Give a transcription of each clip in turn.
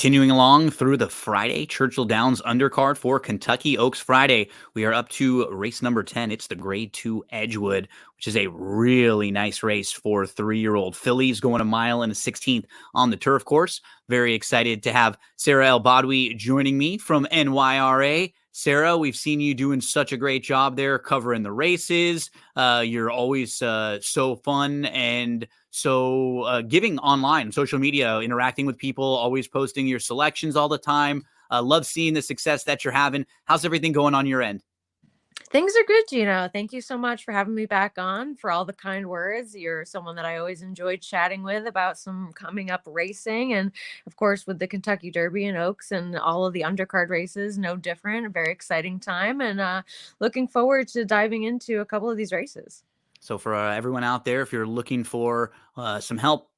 Continuing along through the Friday Churchill Downs undercard for Kentucky Oaks Friday, we are up to race number 10. It's the Grade 2 Edgewood, which is a really nice race for 3-year-old fillies going a mile and a 16th on the turf course. Very excited to have Sara Elbadwi joining me from NYRA. Sara, we've seen you doing such a great job there covering the races. You're always so fun and so giving online, social media, interacting with people, always posting your selections all the time. Love seeing the success that you're having. How's everything going on your end? Things are good, Gino. Thank you so much for having me back on, for all the kind words. You're someone that I always enjoyed chatting with about some coming up racing. And of course, with the Kentucky Derby and Oaks and all of the undercard races, no different. A very exciting time. And looking forward to diving into a couple of these races. So for everyone out there, if you're looking for some help,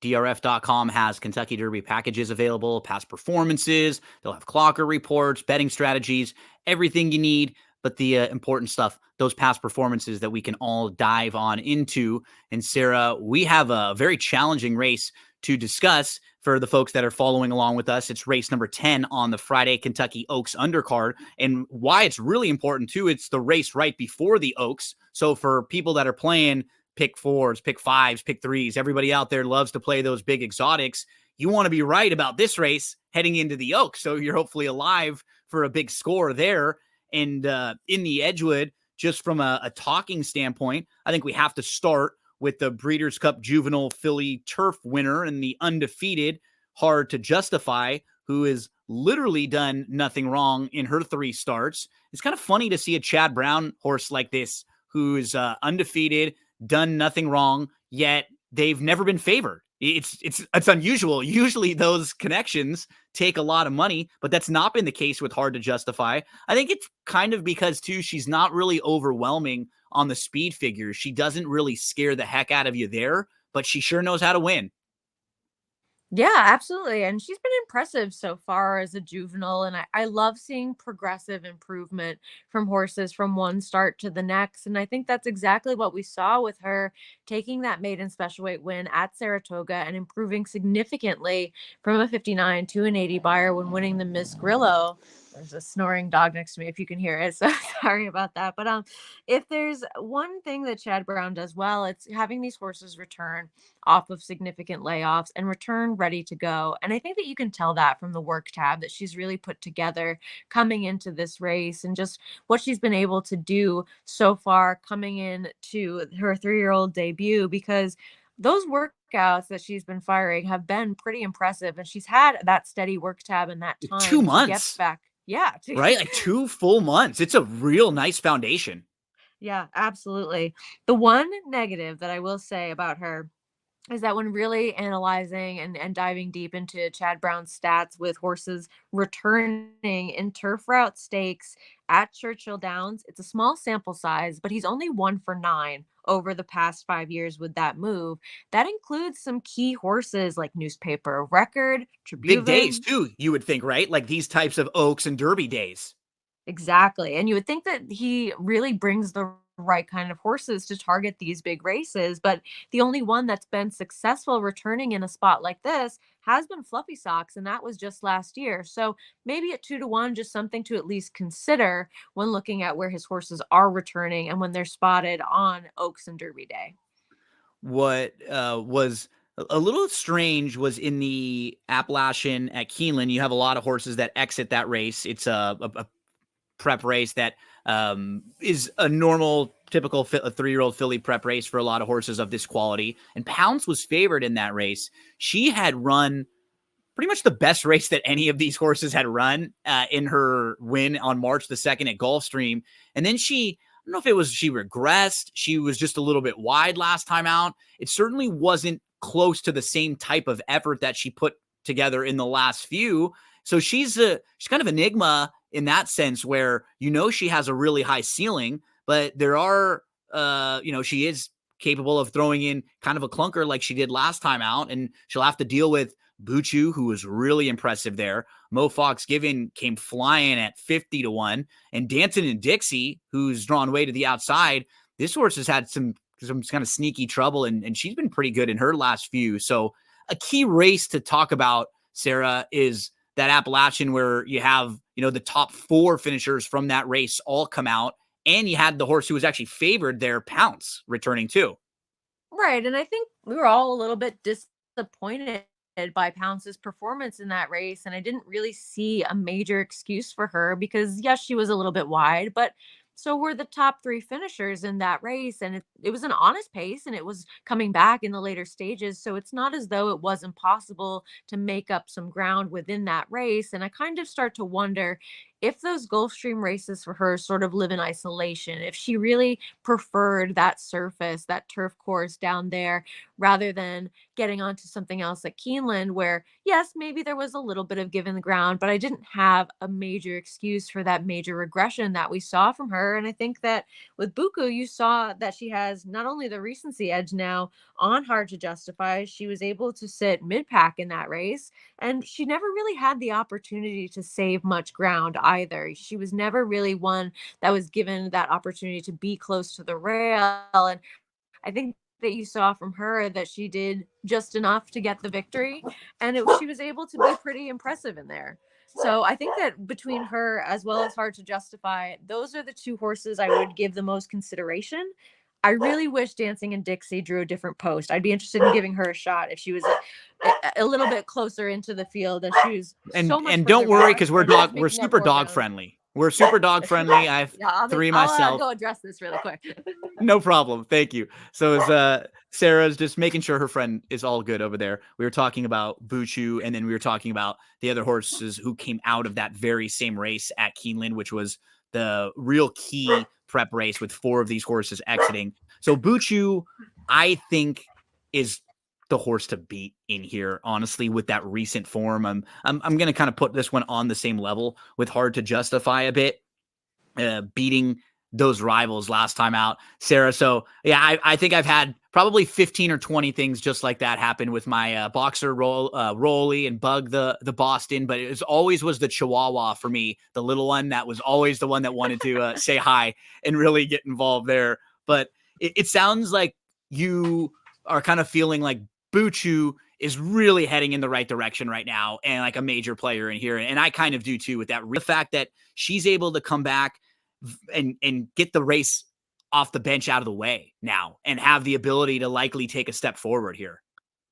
DRF.com has Kentucky Derby packages available, past performances. They'll have clocker reports, betting strategies, everything you need. But the important stuff, those past performances that we can all dive on into. And Sara, we have a very challenging race to discuss for the folks that are following along with us. It's race number 10 on the Friday Kentucky Oaks undercard. And why it's really important too, it's the race right before the Oaks. So for people that are playing pick fours, pick fives, pick threes, everybody out there loves to play those big exotics. You want to be right about this race heading into the Oaks. So you're hopefully alive for a big score there. And in the Edgewood, just from a talking standpoint, I think we have to start with the Breeders' Cup Juvenile Filly Turf winner and the undefeated Hard to Justify, who has literally done nothing wrong in her 3 starts. It's kind of funny to see a Chad Brown horse like this who's undefeated, done nothing wrong, yet they've never been favored. It's unusual. Usually those connections take a lot of money, but that's not been the case with Hard to Justify. I think it's kind of because, too, she's not really overwhelming on the speed figures. She doesn't really scare the heck out of you there, but she sure knows how to win. Yeah, absolutely. And she's been impressive so far as a juvenile. And I love seeing progressive improvement from horses from one start to the next. And I think that's exactly what we saw with her taking that maiden special weight win at Saratoga and improving significantly from a 59 to an 80 buyer when winning the Miss Grillo. There's a snoring dog next to me if you can hear it. So sorry about that. But if there's one thing that Chad Brown does well, it's having these horses return off of significant layoffs and return ready to go. And I think that you can tell that from the work tab that she's really put together coming into this race and just what she's been able to do so far coming in to her 3-year-old debut, because those workouts that she's been firing have been pretty impressive. And she's had that steady work tab and that 2 time to get months, back. Yeah. right? Like 2 full months. It's a real nice foundation. Yeah, absolutely. The one negative that I will say about her is that when really analyzing and diving deep into Chad Brown's stats with horses returning in turf route stakes at Churchill Downs, it's a small sample size, but he's only 1 for 9 over the past 5 years with that move. That includes some key horses like Newspaper Record, Big days, Tribune. too, you would think, right? Like these types of Oaks and Derby days. Exactly. And you would think that he really brings the right kind of horses to target these big races, but the only one that's been successful returning in a spot like this has been Fluffy Socks, and that was just last year. So maybe at 2-1, just something to at least consider when looking at where his horses are returning and when they're spotted on Oaks and Derby Day. What was a little strange was in the Appalachian at Keeneland, you have a lot of horses that exit that race. It's a prep race that is a normal, typical 3-year-old filly prep race for a lot of horses of this quality. And Pounce was favored in that race. She had run pretty much the best race that any of these horses had run in her win on March the 2nd at Gulfstream. And then I don't know if it was she regressed. She was just a little bit wide last time out. It certainly wasn't close to the same type of effort that she put together in the last few. So she's kind of an enigma in that sense where, she has a really high ceiling, but there are, she is capable of throwing in kind of a clunker like she did last time out, and she'll have to deal with Buchu, who was really impressive there. Mo Fox Given came flying at 50-1, and Danton and Dixie, who's drawn way to the outside. This horse has had some kind of sneaky trouble, and she's been pretty good in her last few. So a key race to talk about Sara, is that Appalachian where you have, the top 4 finishers from that race all come out, and you had the horse who was actually favored there, Pounce, returning too. Right, and I think we were all a little bit disappointed by Pounce's performance in that race, and I didn't really see a major excuse for her because yes, she was a little bit wide, but so were the top 3 finishers in that race, and it was an honest pace, and it was coming back in the later stages, so it's not as though it wasn't possible to make up some ground within that race, and I kind of start to wonder if those Gulfstream races for her sort of live in isolation, if she really preferred that surface, that turf course down there, rather than getting onto something else at Keeneland, where, yes, maybe there was a little bit of given the ground, but I didn't have a major excuse for that major regression that we saw from her. And I think that with Buku, you saw that she has not only the recency edge now on Hard to Justify, she was able to sit mid pack in that race, and she never really had the opportunity to save much ground either. She was never really one that was given that opportunity to be close to the rail. And I think that you saw from her that she did just enough to get the victory, and she was able to be pretty impressive in there. So I think that between her as well as Hard to Justify, those are the 2 horses I would give the most consideration. I really wish Dancing and Dixie drew a different post. I'd be interested in giving her a shot if she was a little bit closer into the field, as she was so much and don't further worry, back, because and just we're making up super more dog ground. friendly. We're super dog friendly. I have Yeah, I'll 3 myself. go address this really quick. No problem. Thank you. So as Sarah's just making sure her friend is all good over there. We were talking about Buchu, and then we were talking about the other horses who came out of that very same race at Keeneland, which was the real key prep race with 4 of these horses exiting. So Buchu, I think, is the horse to beat in here, honestly, with that recent form. I'm going to kind of put this one on the same level with Hard to Justify a bit, beating those rivals last time out, Sara. So yeah, I think I've had probably 15 or 20 things just like that happen with my boxer Rolly and Bug the Boston, but it always was the Chihuahua for me, the little one that was always the one that wanted to say hi and really get involved there. But it sounds like you are kind of feeling like Buchu is really heading in the right direction right now and like a major player in here. And I kind of do too, with that the fact that she's able to come back and get the race off the bench out of the way now and have the ability to likely take a step forward here.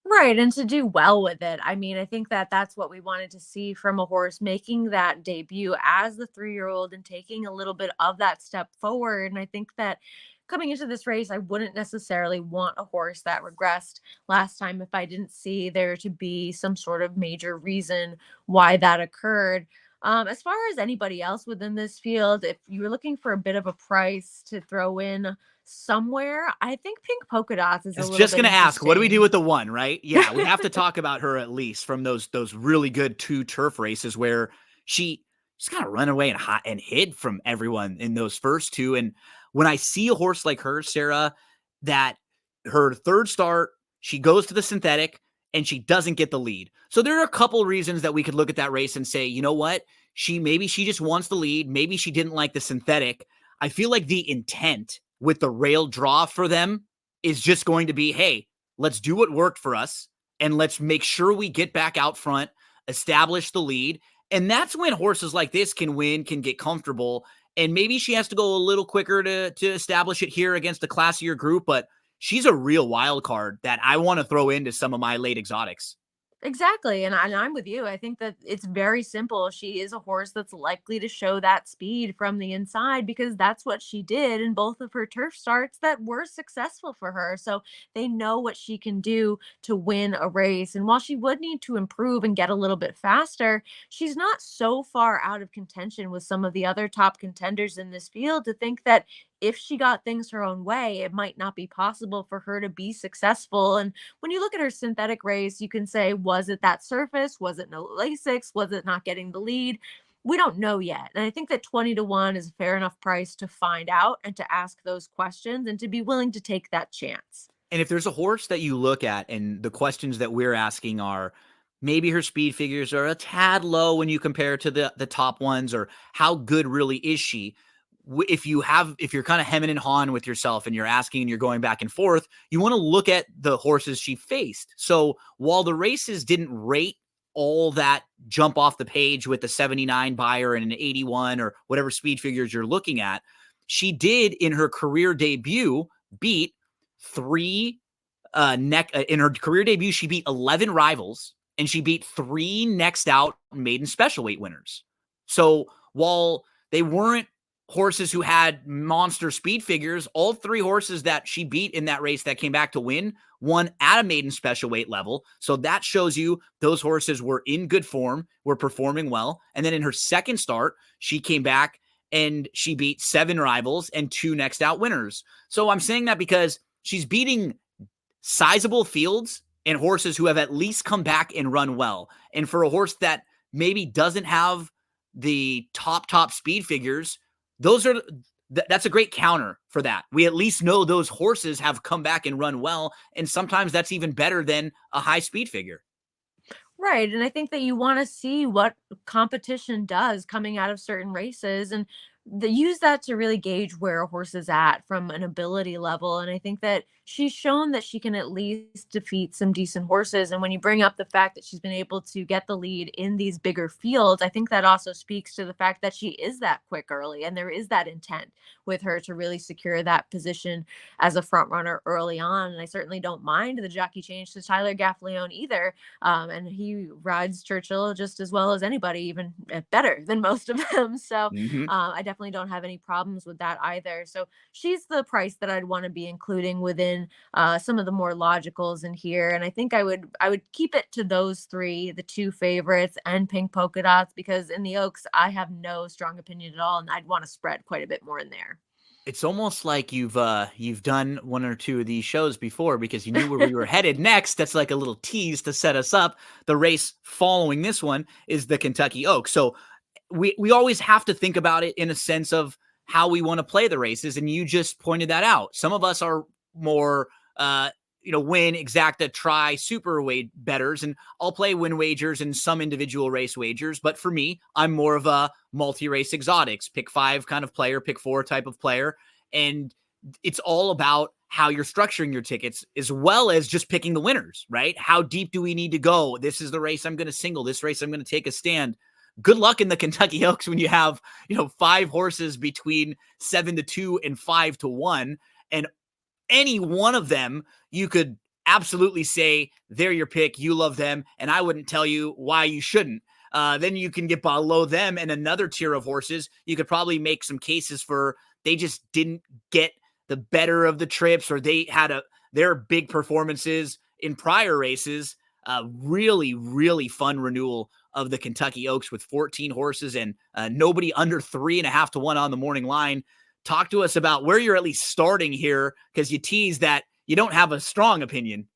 Right, and to do well with it. I mean, I think that that's what we wanted to see from a horse making that debut as the 3-year-old and taking a little bit of that step forward. And I think that coming into this race, I wouldn't necessarily want a horse that regressed last time if I didn't see there to be some sort of major reason why that occurred. As far as anybody else within this field, if you were looking for a bit of a price to throw in somewhere, I think Pink Polka Dots is I a was little just bit going to ask, what do we do interesting. with the 1, right? Yeah, we have to talk about her at least from those really good 2 turf races where she just kind of run away and hid from everyone in those first 2. And when I see a horse like her, Sara, that her 3rd start, she goes to the synthetic and she doesn't get the lead. So there are a couple reasons that we could look at that race and say, you know what? Maybe she just wants the lead. Maybe she didn't like the synthetic. I feel like the intent with the rail draw for them is just going to be, hey, let's do what worked for us and let's make sure we get back out front, establish the lead. And that's when horses like this can win, can get comfortable. And maybe she has to go a little quicker to establish it here against a classier group, but she's a real wild card that I want to throw into some of my late exotics. Exactly. And I'm with you. I think that it's very simple. She is a horse that's likely to show that speed from the inside because that's what she did in both of her turf starts that were successful for her. So they know what she can do to win a race. And while she would need to improve and get a little bit faster, she's not so far out of contention with some of the other top contenders in this field to think that if she got things her own way, it might not be possible for her to be successful. And when you look at her synthetic race, you can say, was it that surface? Was it no Lasix? Was it not getting the lead? We don't know yet. And I think that 20-1 is a fair enough price to find out and to ask those questions and to be willing to take that chance. And if there's a horse that you look at and the questions that we're asking are, maybe her speed figures are a tad low when you compare to the top ones, or how good really is she? If you're kind of hemming and hawing with yourself and you're asking and you're going back and forth, you want to look at the horses she faced. So while the races didn't rate all that jump off the page with the 79 buyer and an 81 or whatever speed figures you're looking at. She did in her career debut beat in her career debut, she beat 11 rivals and she beat 3 next out maiden special weight winners. So while they weren't horses who had monster speed figures, all 3 horses that she beat in that race that came back to win won at a maiden special weight level. So that shows you those horses were in good form, were performing well. And then in her second start, she came back and she beat 7 rivals and 2 next out winners. So I'm saying that because she's beating sizable fields and horses who have at least come back and run well. And for a horse that maybe doesn't have the top speed figures, that's a great counter for that. We at least know those horses have come back and run well, and sometimes that's even better than a high speed figure. Right. And I think that you want to see what competition does coming out of certain races and use that to really gauge where a horse is at from an ability level. And I think that she's shown that she can at least defeat some decent horses. And when you bring up the fact that she's been able to get the lead in these bigger fields, I think that also speaks to the fact that she is that quick early and there is that intent with her to really secure that position as a front runner early on. And I certainly don't mind the jockey change to Tyler Gaffleone either. And he rides Churchill just as well as anybody, even better than most of them. So I definitely don't have any problems with that either. So she's the price that I'd want to be including within some of the more logicals in here. And I think I would keep it to those 3, the 2 favorites and Pink Polka Dots, because in the Oaks, I have no strong opinion at all. And I'd want to spread quite a bit more in there. It's almost like you've done 1 or 2 of these shows before because you knew where we were headed next. That's like a little tease to set us up. The race following this one is the Kentucky Oaks. So we always have to think about it in a sense of how we want to play the races. And you just pointed that out. Some of us are more, win, exacta, try, super weight betters, and I'll play win wagers and some individual race wagers. But for me, I'm more of a multi-race exotics, pick 5 kind of player, pick 4 type of player. And it's all about how you're structuring your tickets as well as just picking the winners, right? How deep do we need to go? This is the race I'm going to single. This race I'm going to take a stand. Good luck in the Kentucky Oaks when you have, 5 horses between 7-2 and 5-1. And any one of them, you could absolutely say they're your pick. You love them. And I wouldn't tell you why you shouldn't. Then you can get below them and another tier of horses. You could probably make some cases for they just didn't get the better of the trips, or they had their big performances in prior races. Really, really fun renewal of the Kentucky Oaks with 14 horses and nobody under 3.5-1 on the morning line. Talk to us about where you're at least starting here, because you tease that you don't have a strong opinion.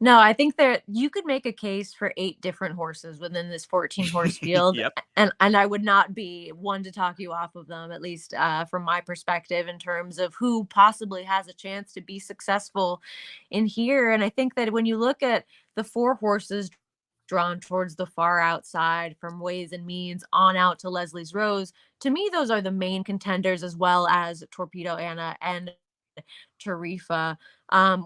No, I think that you could make a case for 8 different horses within this 14 horse field. Yep. And I would not be one to talk you off of them, at least from my perspective, in terms of who possibly has a chance to be successful in here. And I think that when you look at the 4 horses drawn towards the far outside from Ways and Means on out to Leslie's Rose, to me, those are the main contenders, as well as Torpedo Anna and Tarifa.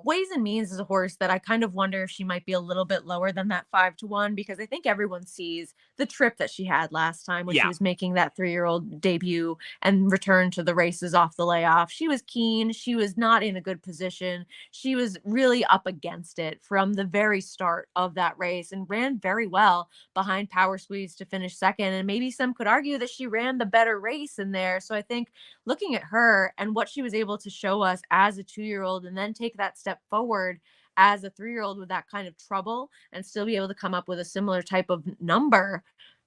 Ways and Means is a horse that I kind of wonder if she might be a little bit lower than that 5-1, because I think everyone sees the trip that she had last time when she was making that 3-year-old debut and returned to the races off the layoff. She was keen. She was not in a good position. She was really up against it from the very start of that race and ran very well behind Power Squeeze to finish second. And maybe some could argue that she ran the better race in there. So I think looking at her and what she was able to show us as a 2-year-old and then take that step forward as a 3-year-old with that kind of trouble and still be able to come up with a similar type of number,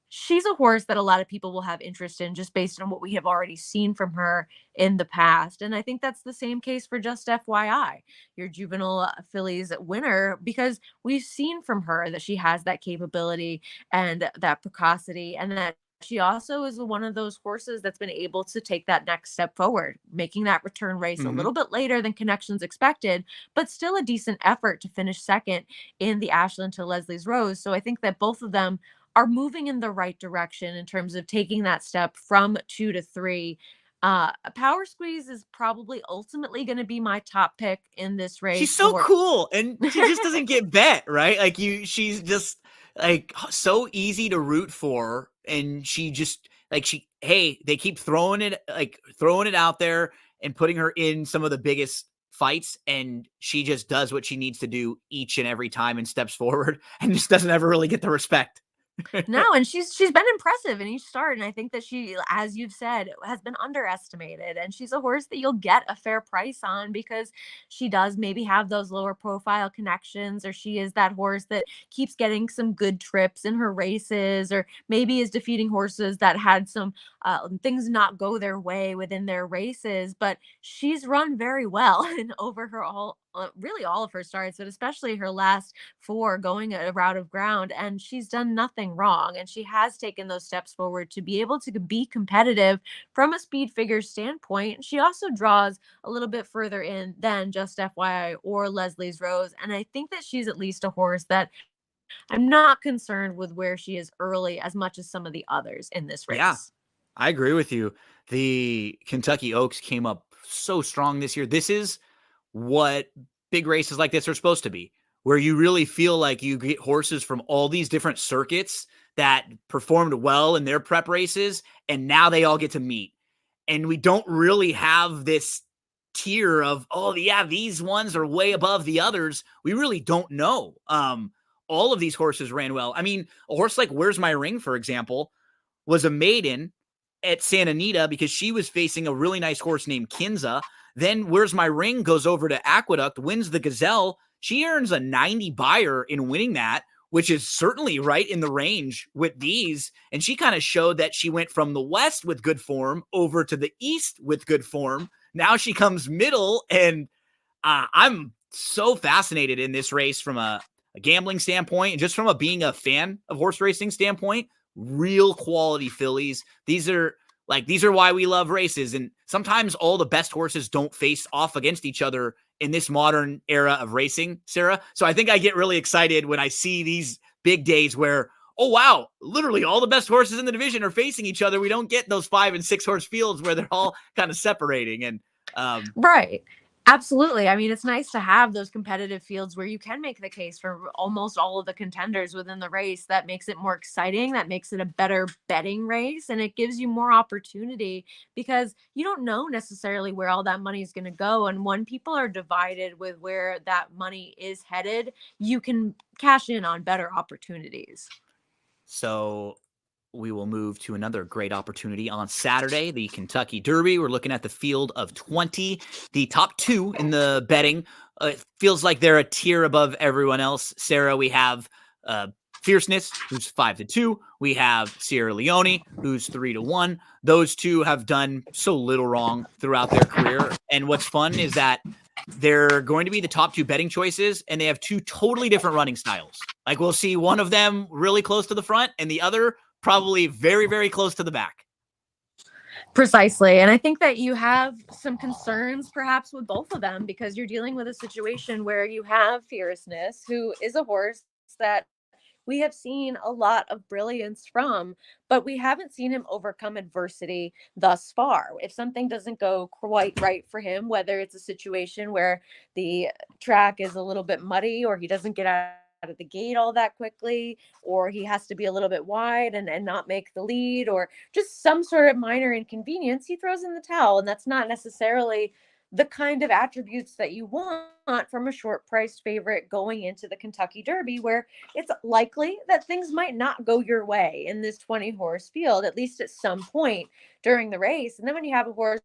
she's a horse that a lot of people will have interest in just based on what we have already seen from her in the past. And I think that's the same case for Just FYI, your juvenile fillies winner, because we've seen from her that she has that capability and that precocity, and that she also is one of those horses that's been able to take that next step forward, making that return race a little bit later than Connections expected, but still a decent effort to finish second in the Ashland to Leslie's Rose. So I think that both of them are moving in the right direction in terms of taking that step from 2 to 3. Power Squeeze is probably ultimately going to be my top pick in this race. She's so cool, and she just doesn't get bet, right? Like she's just like so easy to root for. And she just like, they keep throwing it out there and putting her in some of the biggest fights. And she just does what she needs to do each and every time and steps forward and just doesn't ever really get the respect. No, and she's been impressive in each start, and I think that she, as you've said, has been underestimated, and she's a horse that you'll get a fair price on because she does maybe have those lower profile connections, or she is that horse that keeps getting some good trips in her races, or maybe is defeating horses that had some things not go their way within their races. But she's run very well and over her all. Really all of her starts, but especially her last four going a route of ground, and she's done nothing wrong, and she has taken those steps forward to be able to be competitive from a speed figure standpoint. She also draws a little bit further in than just FYI or Leslie's Rose, and I think that she's at least a horse that I'm not concerned with where she is early as much as some of the others in this Yeah, race. I agree with you. The Kentucky Oaks came up so strong this year. This is what big races like this are supposed to be, where you really feel like you get horses from all these different circuits that performed well in their prep races, and now they all get to meet. And we don't really have this tier of, oh yeah, these ones are way above the others. We really don't know. All of these horses ran well. I mean, a horse like Where's My Ring, for example, was a maiden at Santa Anita because she was facing a really nice horse named Kinza. Then Where's My Ring goes over to Aqueduct, wins the Gazelle. She earns a 90 buyer in winning that, which is certainly right in the range with these. And she kind of showed that she went from the West with good form over to the East with good form. Now she comes middle, and I'm so fascinated in this race from a gambling standpoint and just from being a fan of horse racing standpoint. Real quality fillies. These are why we love races. And sometimes all the best horses don't face off against each other in this modern era of racing, Sarah. So I think I get really excited when I see these big days where, oh, wow, literally all the best horses in the division are facing each other. We don't get those 5 and 6 horse fields where they're all kind of separating. And Right. Absolutely. I mean, it's nice to have those competitive fields where you can make the case for almost all of the contenders within the race. That makes it more exciting. That makes it a better betting race. And it gives you more opportunity because you don't know necessarily where all that money is going to go. And when people are divided with where that money is headed, you can cash in on better opportunities. So we will move to another great opportunity on Saturday, the Kentucky Derby. We're looking at the field of 20. The top 2 in the betting, it feels like they're a tier above everyone else. Sarah, we have Fierceness, who's 5-2. We have Sierra Leone, who's 3-1. Those two have done so little wrong throughout their career. And what's fun is that they're going to be the top 2 betting choices, and they have 2 totally different running styles. Like we'll see one of them really close to the front and the other probably very, very close to the back. Precisely. And I think that you have some concerns perhaps with both of them because you're dealing with a situation where you have Fierceness, who is a horse that we have seen a lot of brilliance from, but we haven't seen him overcome adversity thus far. If something doesn't go quite right for him, whether it's a situation where the track is a little bit muddy or he doesn't get out of the gate all that quickly, or he has to be a little bit wide and not make the lead, or just some sort of minor inconvenience, he throws in the towel. And that's not necessarily the kind of attributes that you want from a short priced favorite going into the Kentucky Derby, where it's likely that things might not go your way in this 20 horse field, at least at some point during the race. And then when you have a horse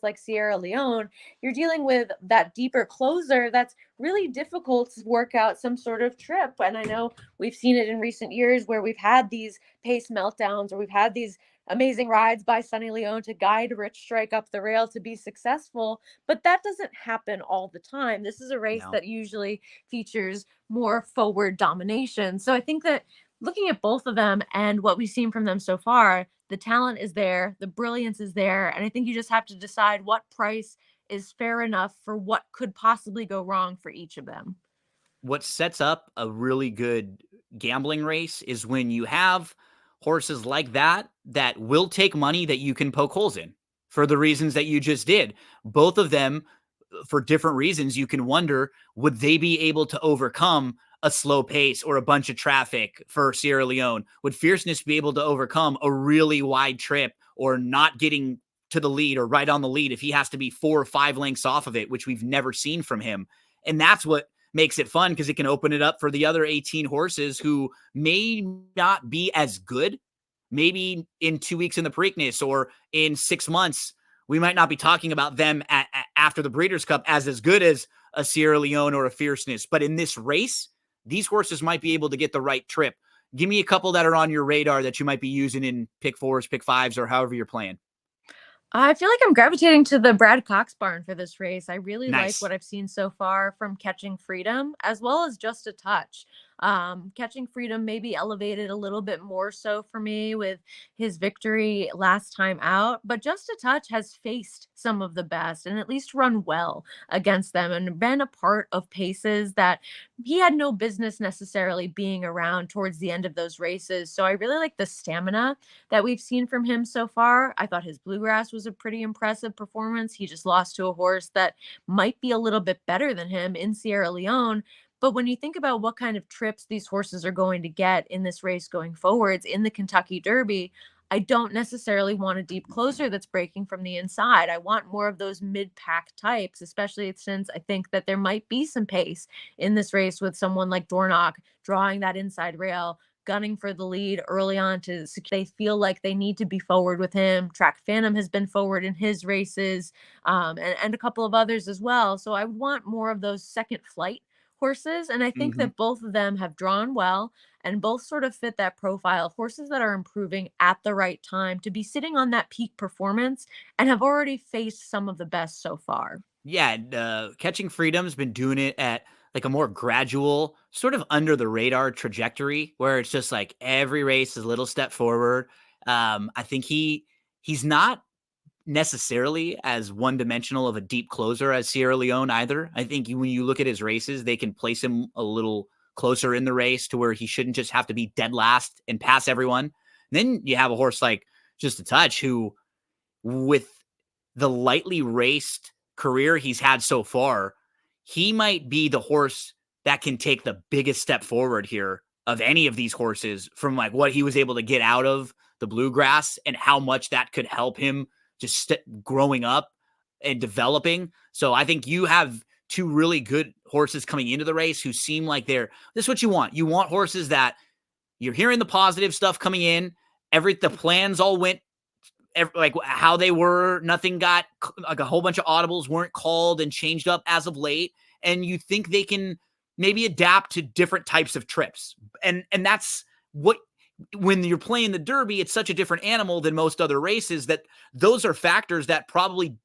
like Sierra Leone, you're dealing with that deeper closer that's really difficult to work out some sort of trip. And I know we've seen it in recent years where we've had these pace meltdowns or we've had these amazing rides by Sonny Leone to guide Rich Strike up the rail to be successful, but that doesn't happen all the time. This is a race No. that usually features more forward domination. So I think that looking at both of them and what we've seen from them so far, the talent is there, the brilliance is there, and I think you just have to decide what price is fair enough for what could possibly go wrong for each of them. What sets up a really good gambling race is when you have horses like that will take money that you can poke holes in for the reasons that you just did. Both of them, for different reasons, you can wonder, would they be able to overcome a slow pace or a bunch of traffic for Sierra Leone? Would Fierceness be able to overcome a really wide trip or not getting to the lead or right on the lead if he has to be 4 or 5 lengths off of it, which we've never seen from him? And that's what makes it fun, because it can open it up for the other 18 horses who may not be as good. Maybe in 2 weeks in the Preakness or in 6 months, we might not be talking about them after the Breeders' Cup as good as a Sierra Leone or a Fierceness. But in this race, these horses might be able to get the right trip. Give me a couple that are on your radar that you might be using in pick 4s, pick 5s, or however you're playing. I feel like I'm gravitating to the Brad Cox barn for this race. I really like Nice. what I've seen so far from Catching Freedom, as well as Just a Touch. Catching Freedom maybe elevated a little bit more so for me with his victory last time out, but Just a Touch has faced some of the best and at least run well against them and been a part of paces that he had no business necessarily being around towards the end of those races. So I really like the stamina that we've seen from him so far. I thought his Bluegrass was a pretty impressive performance. He just lost to a horse that might be a little bit better than him in Sierra Leone. But when you think about what kind of trips these horses are going to get in this race going forwards in the Kentucky Derby, I don't necessarily want a deep closer that's breaking from the inside. I want more of those mid-pack types, especially since I think that there might be some pace in this race with someone like Dornoch drawing that inside rail, gunning for the lead early on they feel like they need to be forward with him. Track Phantom has been forward in his races, and a couple of others as well. So I want more of those second flight horses. And I think Mm-hmm. that both of them have drawn well and both sort of fit that profile of horses that are improving at the right time to be sitting on that peak performance and have already faced some of the best so far. Yeah, Catching Freedom's been doing it at like a more gradual, sort of under the radar trajectory, where it's just like every race is a little step forward. I think he's not necessarily as one-dimensional of a deep closer as Sierra Leone either. I think when you look at his races, they can place him a little closer in the race to where he shouldn't just have to be dead last and pass everyone. And then you have a horse like Just a Touch, who, with the lightly raced career he's had so far, he might be the horse that can take the biggest step forward here of any of these horses, from like what he was able to get out of the Bluegrass and how much that could help him just growing up and developing. So I think you have two really good horses coming into the race who seem like this is what you want. You want horses that you're hearing the positive stuff coming in. The plans all went like how they were. Nothing got, like, a whole bunch of audibles weren't called and changed up as of late. And you think they can maybe adapt to different types of trips. And that's what, when you're playing the Derby, it's such a different animal than most other races, that those are factors that probably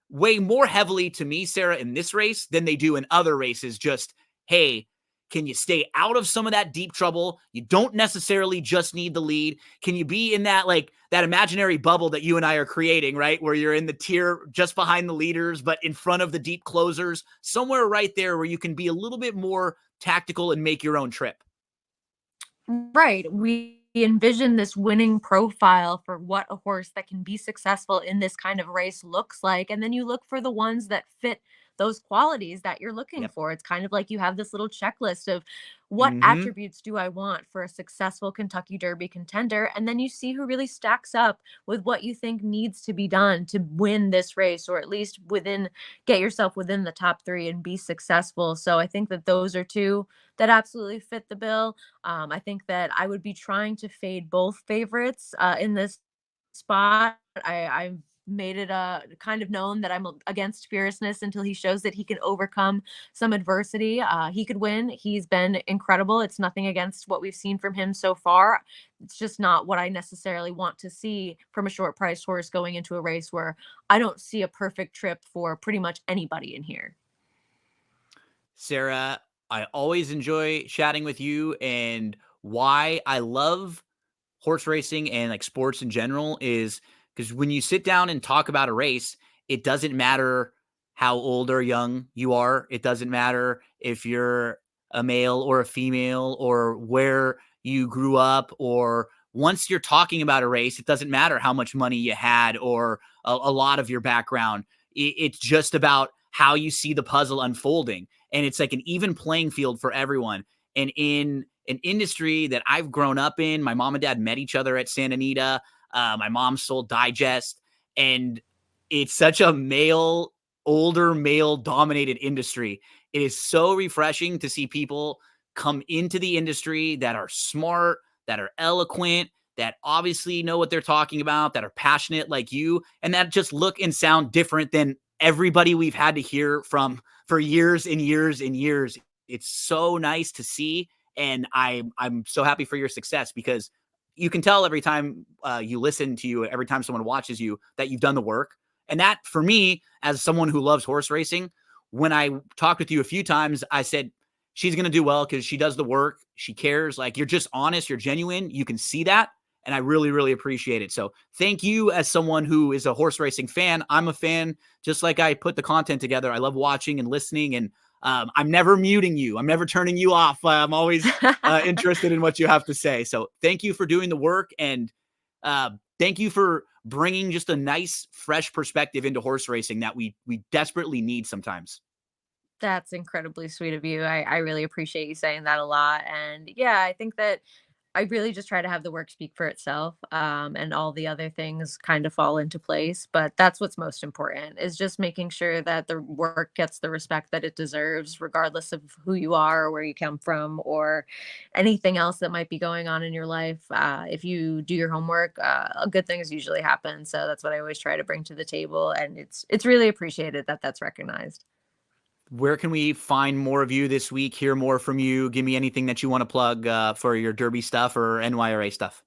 weigh more heavily to me, Sara, in this race than they do in other races. Just, hey, can you stay out of some of that deep trouble? You don't necessarily just need the lead. Can you be in that, like, that imaginary bubble that you and I are creating, right? Where you're in the tier just behind the leaders, but in front of the deep closers, somewhere right there where you can be a little bit more tactical and make your own trip. Right. We envision this winning profile for what a horse that can be successful in this kind of race looks like. And then you look for the ones that fit those qualities that you're looking Yep. for. It's kind of like you have this little checklist of what Mm-hmm. attributes do I want for a successful Kentucky Derby contender? And then you see who really stacks up with what you think needs to be done to win this race, or at least get yourself within the top 3 and be successful. So I think that those are two that absolutely fit the bill. I think that I would be trying to fade both favorites in this spot. I've made it kind of known that I'm against Fierceness until he shows that he can overcome some adversity. He could win. He's been incredible. It's nothing against what we've seen from him so far. It's just not what I necessarily want to see from a short priced horse going into a race where I don't see a perfect trip for pretty much anybody in here. Sara, I always enjoy chatting with you, and why I love horse racing and like sports in general is because when you sit down and talk about a race, it doesn't matter how old or young you are. It doesn't matter if you're a male or a female or where you grew up, or once you're talking about a race, it doesn't matter how much money you had or a lot of your background. It's just about how you see the puzzle unfolding. And it's like an even playing field for everyone. and in an industry that I've grown up in. My mom and dad met each other at Santa Anita. My mom sold Digest, and it's such a older male dominated industry. It is so refreshing to see people come into the industry that are smart, that are eloquent, that obviously know what they're talking about, that are passionate like you, and that just look and sound different than everybody we've had to hear from for years and years and years. It's so nice to see, and I'm so happy for your success, because you can tell every time you listen to you, every time someone watches you, that you've done the work. And that, for me, as someone who loves horse racing, when I talked with you a few times, I said, she's going to do well because she does the work. She cares. Like, you're just honest. You're genuine. You can see that. And I really, really appreciate it. So thank you, as someone who is a horse racing fan. I'm a fan, just like I put the content together. I love watching and listening, and I'm never muting you. I'm never turning you off. I'm always interested in what you have to say. So thank you for doing the work, and thank you for bringing just a nice, fresh perspective into horse racing that we desperately need sometimes. That's incredibly sweet of you. I really appreciate you saying that a lot. And yeah, I think that I really just try to have the work speak for itself, and all the other things kind of fall into place. But that's what's most important, is just making sure that the work gets the respect that it deserves, regardless of who you are or where you come from or anything else that might be going on in your life. If you do your homework, good things usually happen. So that's what I always try to bring to the table, and it's really appreciated that that's recognized. Where can we find more of you this week, hear more from you? Give me anything that you want to plug for your Derby stuff or NYRA stuff.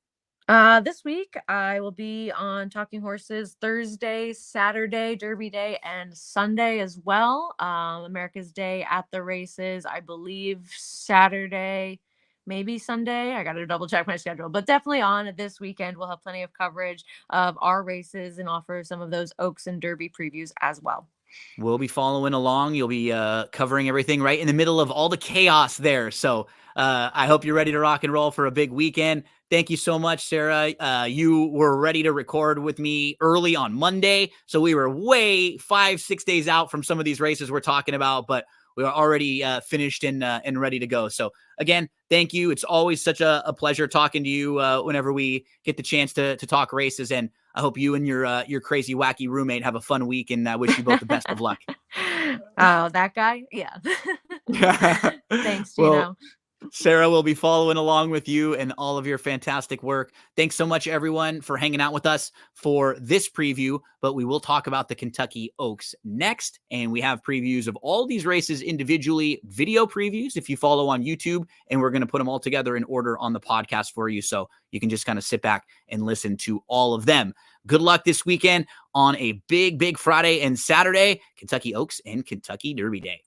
This week I will be on Talking Horses Thursday, Saturday, Derby Day, and Sunday as well. America's Day at the races, I believe Saturday, maybe Sunday. I got to double check my schedule, but definitely on this weekend. We'll have plenty of coverage of our races and offer some of those Oaks and Derby previews as well. We'll be following along. You'll be covering everything right in the middle of all the chaos there. So I hope you're ready to rock and roll for a big weekend. Thank you so much, Sara. You were ready to record with me early on Monday. So we were way 5-6 days out from some of these races we're talking about, but we are already finished and ready to go. So again, thank you. It's always such a pleasure talking to you whenever we get the chance to talk races. And I hope you and your crazy, wacky roommate have a fun week, and I wish you both the best of luck. Oh, that guy? Yeah. Thanks, Well, Gino. Sara will be following along with you and all of your fantastic work. Thanks so much, everyone, for hanging out with us for this preview, but we will talk about the Kentucky Oaks next, and we have previews of all these races individually, video previews if you follow on YouTube, and we're going to put them all together in order on the podcast for you, so you can just kind of sit back and listen to all of them. Good luck this weekend on a big, big Friday and Saturday, Kentucky Oaks and Kentucky Derby Day.